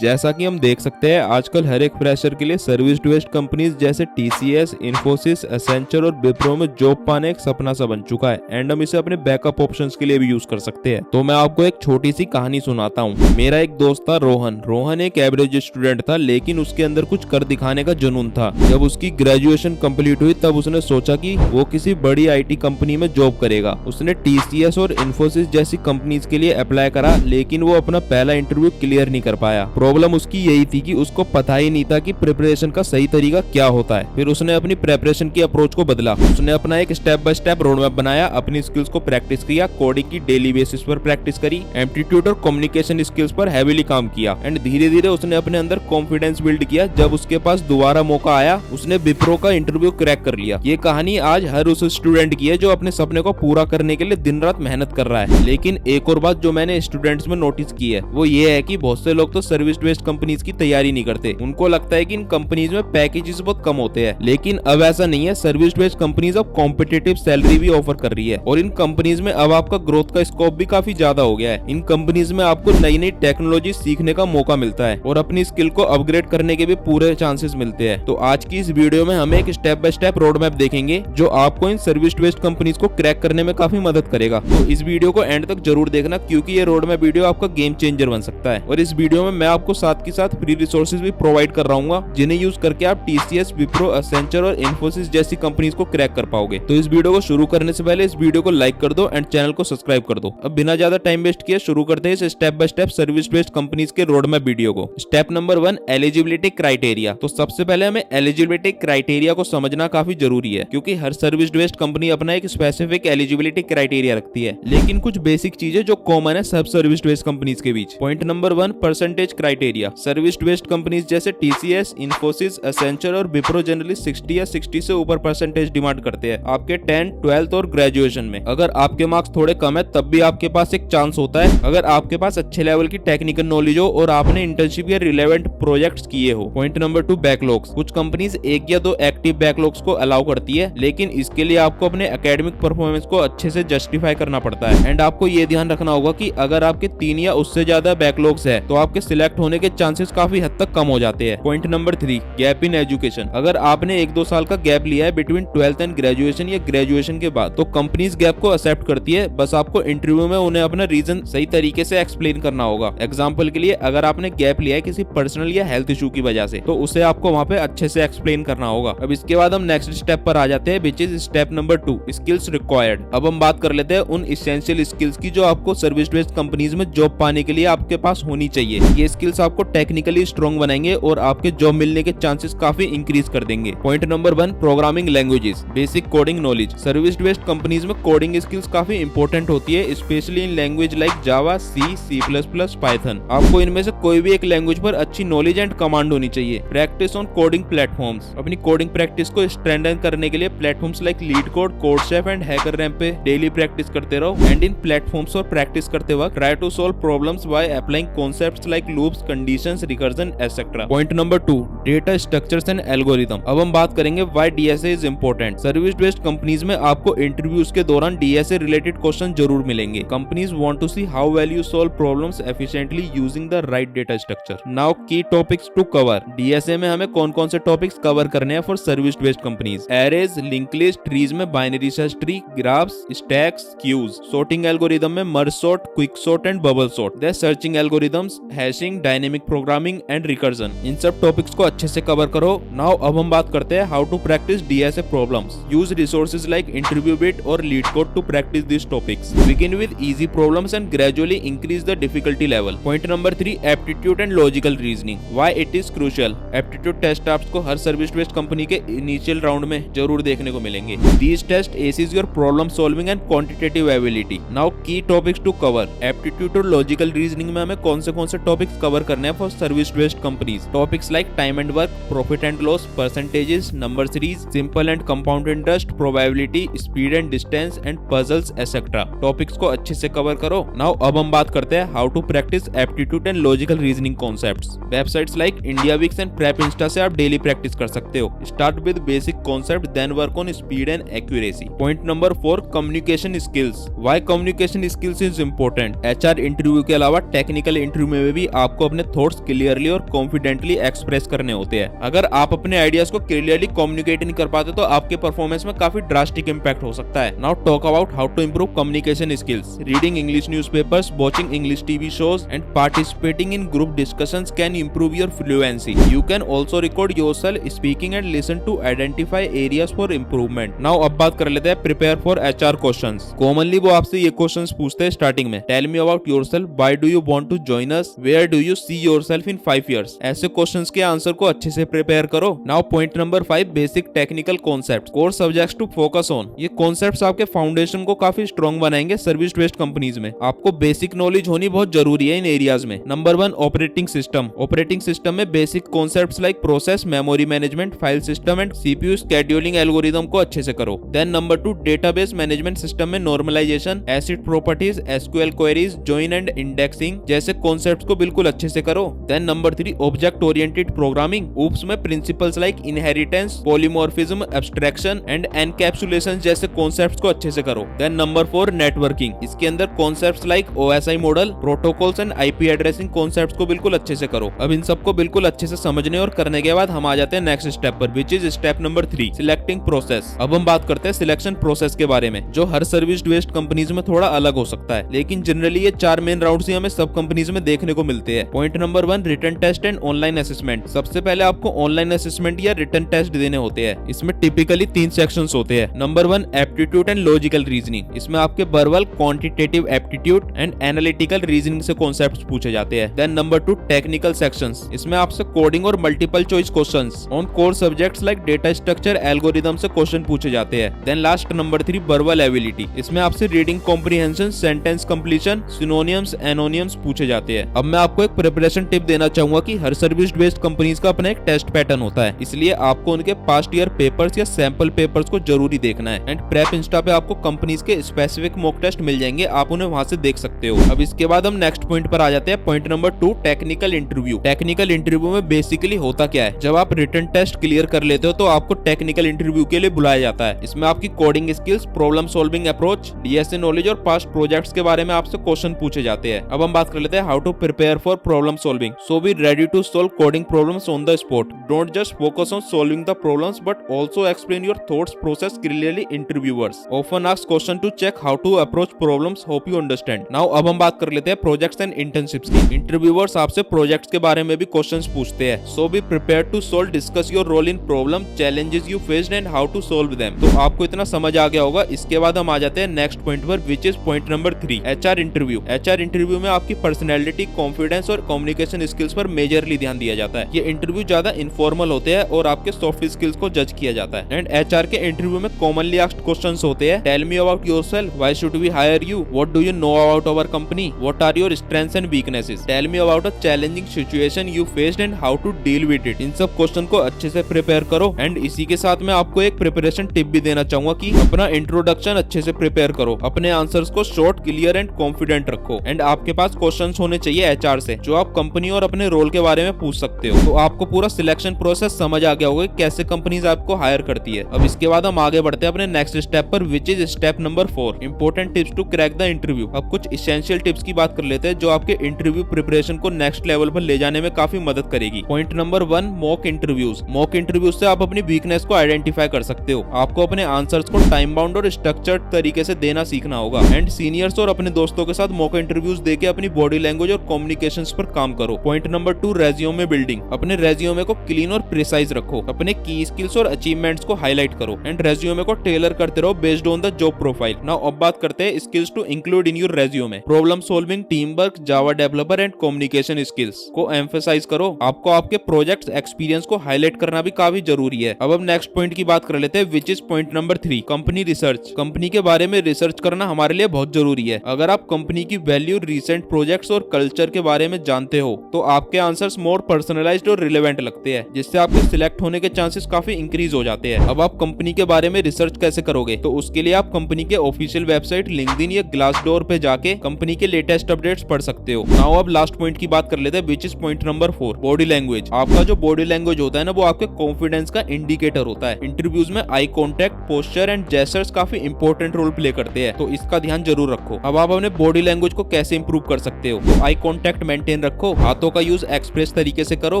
जैसा कि हम देख सकते हैं आजकल हर एक फ्रेशर के लिए सर्विस बेस्ड कंपनीज जैसे टीसीएस, इन्फोसिस, एसेंचर और विप्रो में जॉब पाने एक सपना सा बन चुका है एंड हम इसे अपने बैकअप ऑप्शंस के लिए भी यूज कर सकते हैं। तो मैं आपको एक छोटी सी कहानी सुनाता हूँ। मेरा एक दोस्त था रोहन एक एवरेज स्टूडेंट था, लेकिन उसके अंदर कुछ कर दिखाने का जुनून था। जब उसकी ग्रेजुएशन कंप्लीट हुई तब उसने सोचा कि वो किसी बड़ी आईटी कंपनी में जॉब करेगा। उसने टीसीएस और इन्फोसिस जैसी कंपनीज के लिए अप्लाई करा, लेकिन वो अपना पहला इंटरव्यू क्लियर नहीं कर पाया। प्रॉब्लम उसकी यही थी कि उसको पता ही नहीं था कि प्रिपरेशन का सही तरीका क्या होता है। फिर उसने अपनी प्रिपरेशन की अप्रोच को बदला। उसने अपना एक step by step road map बनाया, अपनी स्किल्स को प्रैक्टिस किया, कोडिंग की डेली बेसिस पर प्रैक्टिस करी, एप्टीट्यूड और कम्युनिकेशन स्किल्स पर हैवीली काम किया एंड धीरे धीरे उसने अपने अंदर कॉन्फिडेंस बिल्ड किया। जब उसके पास दोबारा मौका आया उसने विप्रो का इंटरव्यू क्रैक कर लिया। ये कहानी आज हर उस स्टूडेंट की है जो अपने सपने को पूरा करने के लिए दिन रात मेहनत कर रहा है। लेकिन एक और बात जो मैंने स्टूडेंट्स में नोटिस की है वो ये है कि बहुत से लोग तो सर्विस बेस्ड कंपनीज की तैयारी नहीं करते। उनको लगता है कि इन कंपनीज में पैकेजेस बहुत कम होते हैं, लेकिन अब ऐसा नहीं है। सर्विस बेस्ड कंपनीज अब कॉम्पिटिटिव सैलरी भी ऑफर कर रही है और इन कंपनीज में अब आपका ग्रोथ का स्कोप भी काफी ज्यादा हो गया है। इन कंपनीज में आपको नई नई टेक्नोलॉजी सीखने का मौका मिलता है और अपनी स्किल को अपग्रेड करने के भी पूरे चांसेस मिलते हैं। तो आज की इस वीडियो में हम एक step by step road map देखेंगे जो आपको इन सर्विस बेस्ड कंपनीज को क्रैक करने में काफी मदद करेगा। तो इस वीडियो को एंड तक जरूर देखना, क्योंकि ये रोड मैप वीडियो आपका गेम चेंजर बन सकता है। और इस वीडियो में मैं आपको साथ के साथ फ्री रिसोर्सेज भी प्रोवाइड कर रहा हूँ जिन्हें यूज करके आप टीसीएस, विप्रो, एसेंचर और इन्फोसिस जैसी कंपनीज को क्रैक कर पाओगे। तो इस वीडियो को शुरू करने से पहले इस वीडियो को लाइक कर दो एंड चैनल को सब्सक्राइब कर दो। अब बिना ज्यादा टाइम वेस्ट किए शुरू करते हैं इस step by step service based companies के रोड मैप वीडियो को। Step number 1, eligibility criteria. तो सबसे पहले हमें एलिजिबिलिटी क्राइटेरिया को समझना काफी जरूरी है, क्योंकि हर सर्विस बेस्ड कंपनी अपना एक स्पेसिफिक एलिजिबिलिटी क्राइटेरिया रखती है, लेकिन कुछ बेसिक चीजें जो कॉमन है सब सर्विस बेस्ड कंपनीज के बीच। Point number 1, percentage criteria. Service based companies जैसे टीसीएस, इन्फोसिस, एसेंचर और विप्रो जनरली 60 या 60 से ऊपर परसेंटेज डिमांड करते हैं आपके 10th, 12th और ग्रेजुएशन में। अगर आपके मार्क्स थोड़े कम है तब भी आपके पास एक चांस होता है, अगर आपके पास अच्छे लेवल की टेक्निकल नॉलेज हो और आपने इंटर्नशिप या रिलेवेंट प्रोजेक्ट्स किए हो। Point number 2, backlogs. कुछ कंपनीज 1 या 2 एक्टिव बैकलॉग्स को अलाउ करती है, लेकिन इसके लिए आपको अपने एकेडमिक परफॉर्मेंस को अच्छे से जस्टिफाई करना पड़ता है एंड आपको ये ध्यान रखना होगा कि अगर आपके 3 या उससे ज्यादा बैकलॉग्स है तो आपके सिलेक्ट होने के चांसेस काफी हद तक कम हो जाते हैं। Point number 3, gap in education. अगर आपने 1-2 साल का गैप लिया है बिटवीन 12th एंड ग्रेजुएशन या ग्रेजुएशन के बाद तो कंपनीज गैप को एक्सेप्ट करती है, बस आपको इंटरव्यू में उन्हें अपना रीजन सही तरीके से एक्सप्लेन करना होगा। एग्जाम्पल के लिए अगर आपने गैप लिया है किसी पर्सनल या हेल्थ इशू की वजह से तो उसे आपको वहाँ पे अच्छे से एक्सप्लेन करना होगा। अब इसके बाद हम नेक्स्ट स्टेप पर आ जाते हैं, विच is step number 2, skills required. अब हम बात कर लेते हैं उन एसेंशियल स्किल्स की जो आपको सर्विस बेस्ड कंपनीज में जॉब पाने के लिए आपके पास होनी चाहिए। ये स्किल्स आपको टेक्निकली स्ट्रॉन्ग बनाएंगे और आपके जॉब मिलने के चांसेस काफी इंक्रीज कर देंगे। Point number 1, programming languages, basic coding knowledge. Service based companies में कोडिंग स्किल्स काफी इंपॉर्टेंट होती है, specially in language like Java, C plus plus, Python. आपको इनमें से कोई भी एक लैंग्वेज पर अच्छी नॉलेज एंड कमांड होनी चाहिए। Practice on coding platforms. अपनी कोडिंग प्रैक्टिस को स्ट्रेंथन करने के लिए platforms like LeetCode, CodeChef and HackerRank पे डेली प्रैक्टिस करते रहो एंड इन प्लेटफॉर्म्स और प्रैक्टिस करते वक्त try to solve problems by applying concepts like loops, conditions, recursion etcetera. Point number 2, data structures and algorithm. अब हम बात करेंगे why DSA is important. Service based companies में आपको इंटरव्यूज के दौरान डीएसए रिलेटेड क्वेश्चन जरूर मिलेंगे। Companies want to see how well you solve problems efficiently using the right data structure. Now key topics to cover. DSA में हमें कौन कौन से टॉपिक्स कवर करने हैं for service based companies? Arrays, link list, trees में binary search tree, graphs, stacks, queues. Sorting algorithm में merge sort, quick sort and bubble sort. The searching algorithms, hashing, dynamic programming and recursion. इन सब topics को अच्छे से cover करो। Now अब हम बात करते हैं how to practice DSA problems. Use resources like InterviewBit और LeetCode to practice this topics. Begin with easy problems and gradually increase the difficulty level. Point number 3, aptitude and logical reasoning. Why it is crucial. Aptitude test आपको हर service based company के initial round में जरूर देखने को मिलेंगे। These test assess your problem solving and quantitative ability. Now key topics to cover. Aptitude और logical reasoning में हमें कौन से टॉपिक्स कवर करने हैं for service based companies? Topics like time and work, profit and loss, percentages, number series, simple and compound interest, probability, speed and distance and puzzles etcetera. Topics को अच्छे से cover करो। नाउ अब हम बात करते हैं how to practice aptitude and logical reasoning concepts. Websites like IndiaBix and PrepInsta से आप डेली प्रैक्टिस कर सकते हो। Start with basic concept, then work on speed and accuracy. Point number 4, communication skills. Why communication skills is important? HR interview के अलावा technical interview में भी आपको अपने थॉट्स क्लियरली और कॉन्फिडेंटली एक्सप्रेस करने होते हैं। अगर आप अपने आइडियाज को क्लियरली कम्युनिकेट नहीं कर पाते तो आपके परफॉर्मेंस में काफी ड्रास्टिक इंपैक्ट हो सकता है। Now talk about how to improve communication skills. Reading English newspapers, watching English TV shows and participating in group discussions can improve your fluency. You can also record yourself speaking and listen to identify areas for improvement. Now अब बात कर लेते हैं prepare for HR questions. Commonly वो आपसे ये questions पूछते हैं स्टार्टिंग में। Tell me about yourself. Why do you want to join us? Where do you see yourself in 5 years? ऐसे questions के आंसर को अच्छे से प्रिपेयर करो। Now point number 5 basic technical concepts. Core subjects to focus on. ये concepts आपके foundation को काफी स्ट्रॉन्ग बनाएंगे सर्विस बेस्ड कंपनीज में। आपको बेसिक नॉलेज होनी बहुत जरूरी है इन एरियाज में। Number 1 operating system. Operating system में basic concepts like process, memory management, file system and CPU scheduling algorithm को अच्छे से करो। Then number 2 database management system में normalisation, ACID properties, SQL queries, join and indexing जैसे concepts को बिल्कुल अच्छे से करो। Then number 3 object oriented programming. OOPs में principles like inheritance, polymorphism, abstraction and encapsulation जैसे कॉन्सेप्ट्स को अच्छे से करो। Then number 4 networking. इसके अंदर concepts like OSI model, protocols and IP addressing concepts को बिल्कुल अच्छे से करो। अब इन सबको बिल्कुल अच्छे से समझने और करने के बाद हम आ जाते हैं नेक्स्ट स्टेप पर, which is step number 3 selecting process. अब हम बात करते हैं सिलेक्शन प्रोसेस के बारे में, जो हर सर्विस बेस्ड कंपनीज में थोड़ा अलग हो सकता है, लेकिन जनरली ये 4 मेन राउंड्स ही हमें सब कंपनीज में देखने को मिलते हैं। Point number 1 written test and online assessment. सबसे पहले आपको ऑनलाइन असेसमेंट या रिटन टेस्ट देने होते हैं। इसमें टिपिकली 3 सेक्शंस होते हैं। Number 1 aptitude and logical reasoning. इसमें आपके verbal, quantitative aptitude and analytical reasoning से कॉन्सेप्ट्स पूछे जाते हैं। Then number 2 technical sections. इसमें आपसे कोडिंग और multiple choice questions on core subjects like data structure, algorithm से क्वेश्चन पूछे जाते हैं। Then last number 3 verbal ability. इसमें आपसे reading comprehension, sentence completion, synonyms, antonyms पूछे जाते हैं। अब मैं आपको एक प्रिपरेशन टिप देना चाहूंगा कि हर सर्विस बेस्ड कंपनीज का अपना एक टेस्ट पैटर्न होता है, इसलिए आपको उनके पास्ट ईयर पेपर्स या सैंपल पेपर्स को जरूरी देखना है। एंड प्रेप इंस्टा पे आपको कंपनीज के स्पेसिफिक मॉक टेस्ट मिल जाएंगे, आप उन्हें वहां से देख सकते हो। अब इसके बाद हम नेक्स्ट पॉइंट पर आ जाते हैं, point number 2 technical interview. Technical interview में बेसिकली होता क्या है, जब आप रिटन टेस्ट क्लियर कर लेते हो तो आपको टेक्निकल इंटरव्यू के लिए बुलाया जाता है। इसमें आपकी coding skills, problem solving approach, DSA knowledge और पास्ट प्रोजेक्ट्स के बारे में आपसे क्वेश्चन पूछे जाते हैं। अब हम बात कर लेते हैं how to prepare for problem solving. So be ready to solve coding problems on the spot. Don't just focus on solving the problems but also explain your thoughts process clearly. Interviewers often ask question to check how to approach problems, hope you understand. Now अब हम बात कर लेते हैं projects and internships की। Interviewers आपसे projects के बारे में भी क्वेश्चंस पूछते हैं। So be prepare to solve, discuss your role in problem, challenges you faced and how to solve them. तो आपको इतना समझ आ गया होगा। इसके बाद हम आ जाते हैं नेक्स्ट पॉइंट पर, which is point number 3 HR interview. HR interview में आपकी पर्सनैलिटी, कॉन्फिडेंस और कम्युनिकेशन स्किल्स पर मेजरली ध्यान दिया जाता है। ये इंटरव्यू ज्यादा इनफॉर्मल होते हैं और आपके सॉफ्ट स्किल्स को जज किया जाता है। एंड एचआर के इंटरव्यू में कॉमनली आस्क्ड क्वेश्चंस होते हैं, tell me about yourself, why should we hire you, what do you know about our company, what are your strengths and weaknesses, tell me about a challenging situation you faced and how to deal with it. इन सब question को अच्छे से prepare करो। And इसी के साथ मैं आपको एक प्रिपरेशन टिप भी देना चाहूंगा कि अपना इंट्रोडक्शन अच्छे से प्रिपेयर करो, अपने आंसर्स को शॉर्ट, क्लियर एंड कॉन्फिडेंट रखो। एंड आपके पास क्वेश्चंस होने चाहिए एचआर से जो आप कंपनी और अपने रोल के बारे में पूछ सकते हो। तो आपको पूरा सिलेक्शन प्रोसेस समझ आ गया होगा कि कैसे कंपनीज आपको हायर करती है। अब इसके बाद हम आगे बढ़ते हैं अपने नेक्स्ट स्टेप पर, which is step number 4 important tips to crack the interview. अब कुछ एसेंशियल टिप्स की बात कर लेते हैं जो आपके इंटरव्यू प्रिपरेशन को नेक्स्ट लेवल पर ले जाने में काफी मदद करेगी। Point number 1 mock interviews. Mock interviews से आप अपनी वीकनेस को आइडेंटिफाई कर सकते हो। आपको अपने आंसर्स को टाइम बाउंड और स्ट्रक्चर्ड तरीके से देना सीखना होगा। एंड सीनियर्स और अपने दोस्तों के साथ मॉक इंटरव्यूज देके अपनी बॉडी लैंग्वेज और कम्युनिकेशंस पर काम करो। Point number 2 resume building. अपने रेज्यूमे को क्लीन और प्रिसाइज रखो, अपने की स्किल्स और अचीवमेंट्स को हाईलाइट करो। एंड रेज्यूमे को टेलर करते रहो based on the job profile. Now अब बात करते हैं skills to include in your resume. Problem solving, team work, Java developer and communication skills को एम्फेसाइज करो। आपको आपके प्रोजेक्ट्स एक्सपीरियंस को हाईलाइट करना भी काफी जरूरी है। अब हम नेक्स्ट पॉइंट की बात कर लेते हैं, which is point number 3 company research. Company के बारे में रिसर्च करना हमारे लिए बहुत जरूरी है। अगर आप कंपनी की वैल्यू, रिसेंट प्रोजेक्ट्स और कल्चर के बारे में जानते हो तो आपके आंसर्स मोर पर्सनलाइज्ड और रिलेवेंट लगते हैं, जिससे आपके सिलेक्ट होने के चांसेस काफी इंक्रीज हो जाते हैं। अब आप कंपनी के बारे में रिसर्च कैसे करोगे, तो उसके लिए आप कंपनी के ऑफिशियल वेबसाइट, लिंक्डइन या ग्लासडोर पे जाके कंपनी के लेटेस्ट अपडेट्स पढ़ सकते हो। नाउ अब लास्ट पॉइंट की बात कर लेते हैं, which is point number 4 body language. आपका जो बॉडी लैंग्वेज होता है ना, वो आपके कॉन्फिडेंस का इंडिकेटर होता है। इंटरव्यूज में eye contact, posture and gestures काफी इंपॉर्टेंट रोल प्ले करते हैं, तो इसका ध्यान जरूर रखो। अब आप अपने बॉडी लैंग्वेज को कैसे इंप्रूव कर सकते हो, तो आई कॉन्टेक्ट मेंटेन मेंटेन रखो, हाथों का यूज एक्सप्रेस तरीके से करो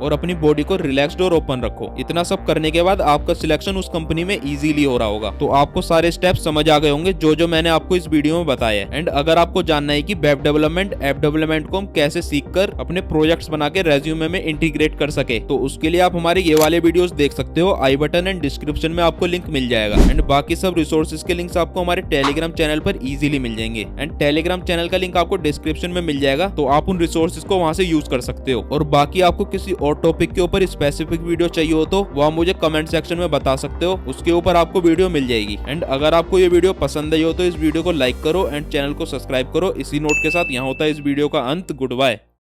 और अपनी बॉडी को रिलैक्स्ड और ओपन रखो। इतना सब करने के बाद आपका सिलेक्शन उस कंपनी में इजीली हो रहा होगा। तो आपको सारे स्टेप्स समझ आ गए होंगे जो मैंने आपको इस वीडियो में बताया है। एंड अगर आपको जानना है कि वेब डेवलपमेंट, ऐप डेवलपमेंट को हम कैसे सीखकर अपने प्रोजेक्ट्स बना के रेज्यूमे में इंटीग्रेट कर सके, तो उसके लिए आप हमारे ये वाले वीडियोस देख सकते हो। आई बटन एंड डिस्क्रिप्शन में आपको लिंक मिल जाएगा। एंड बाकी सब रिसोर्सेज के लिंक्स आपको हमारे टेलीग्राम चैनल पर इजीली मिल जाएंगे। एंड टेलीग्राम चैनल का लिंक आपको डिस्क्रिप्शन में मिल जाएगा, तो आप उन रिसोर्सेज को वहां से यूज कर सकते हो। और बाकी आपको किसी और टॉपिक के ऊपर स्पेसिफिक वीडियो चाहिए हो तो वो आप मुझे कमेंट सेक्शन में बता सकते हो, उसके ऊपर आपको वीडियो मिल जाएगी। एंड अगर आपको ये वीडियो पसंद आई हो तो इस वीडियो को लाइक करो एंड चैनल को सब्सक्राइब करो। इसी नोट के साथ यहाँ होता है इस वीडियो का अंत। Good bye.